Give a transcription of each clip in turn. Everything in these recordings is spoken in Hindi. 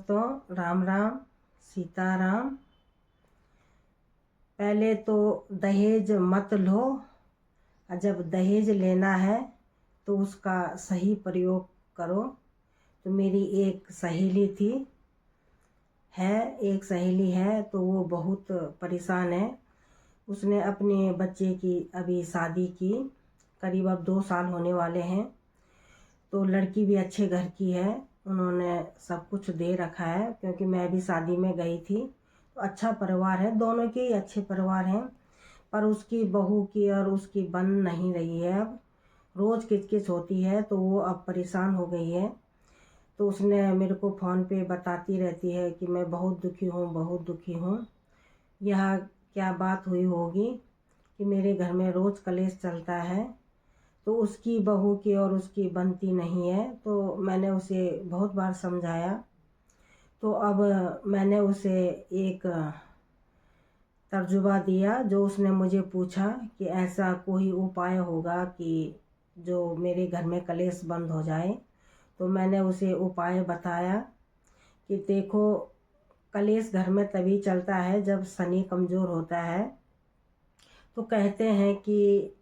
दोस्तों, राम राम, सीताराम। पहले तो दहेज मत लो, और जब दहेज लेना है तो उसका सही प्रयोग करो। तो मेरी एक सहेली थी, एक सहेली है, तो वो बहुत परेशान है। उसने अपने बच्चे की अभी शादी की, करीब अब 2 साल होने वाले हैं। तो लड़की भी अच्छे घर की है, उन्होंने सब कुछ दे रखा है, क्योंकि मैं भी शादी में गई थी। तो अच्छा परिवार है, दोनों के ही अच्छे परिवार हैं। पर उसकी बहू की और उसकी बन नहीं रही है। अब रोज़ किचकिच होती है, तो वो अब परेशान हो गई है। तो उसने मेरे को फ़ोन पे बताती रहती है कि मैं बहुत दुखी हूँ, बहुत दुखी हूँ। यह क्या बात हुई होगी कि मेरे घर में रोज़ कलेश चलता है। तो उसकी बहू की और उसकी बनती नहीं है। तो मैंने उसे बहुत बार समझाया। तो अब मैंने उसे एक तर्जुबा दिया, जो उसने मुझे पूछा कि ऐसा कोई उपाय होगा कि जो मेरे घर में कलेश बंद हो जाए। तो मैंने उसे उपाय बताया कि देखो, कलेश घर में तभी चलता है जब शनि कमज़ोर होता है। तो कहते हैं कि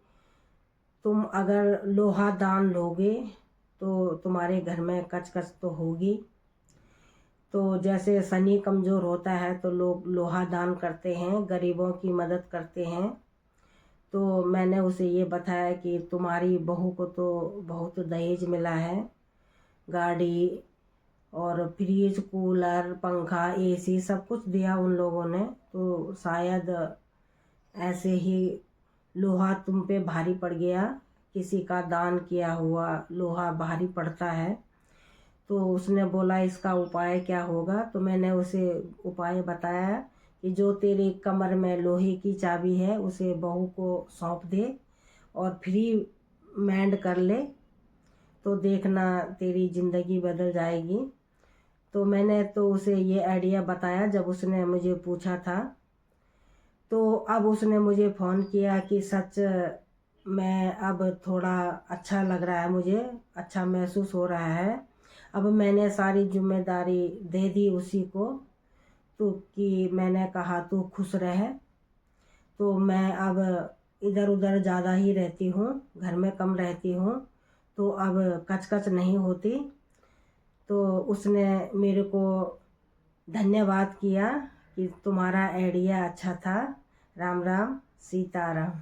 तुम अगर लोहा दान लोगे तो तुम्हारे घर में कचकच तो होगी। तो जैसे शनि कमज़ोर होता है तो लोग लोहा दान करते हैं, गरीबों की मदद करते हैं। तो मैंने उसे ये बताया कि तुम्हारी बहू को तो बहुत दहेज मिला है, गाड़ी और फ्रिज, कूलर, पंखा, एसी सब कुछ दिया उन लोगों ने। तो शायद ऐसे ही लोहा तुम पे भारी पड़ गया, किसी का दान किया हुआ लोहा भारी पड़ता है। तो उसने बोला इसका उपाय क्या होगा। तो मैंने उसे उपाय बताया कि जो तेरी कमर में लोहे की चाबी है उसे बहू को सौंप दे और फ्री मैंड कर ले, तो देखना तेरी ज़िंदगी बदल जाएगी। तो मैंने तो उसे ये आइडिया बताया जब उसने मुझे पूछा था। तो अब उसने मुझे फ़ोन किया कि सच मैं अब थोड़ा अच्छा लग रहा है, मुझे अच्छा महसूस हो रहा है। अब मैंने सारी जिम्मेदारी दे दी उसी को, तो कि मैंने कहा तू खुश रहे। तो मैं अब इधर उधर ज़्यादा ही रहती हूँ, घर में कम रहती हूँ। तो अब कचकच नहीं होती। तो उसने मेरे को धन्यवाद किया कि तुम्हारा आइडिया अच्छा था। राम राम, सीताराम।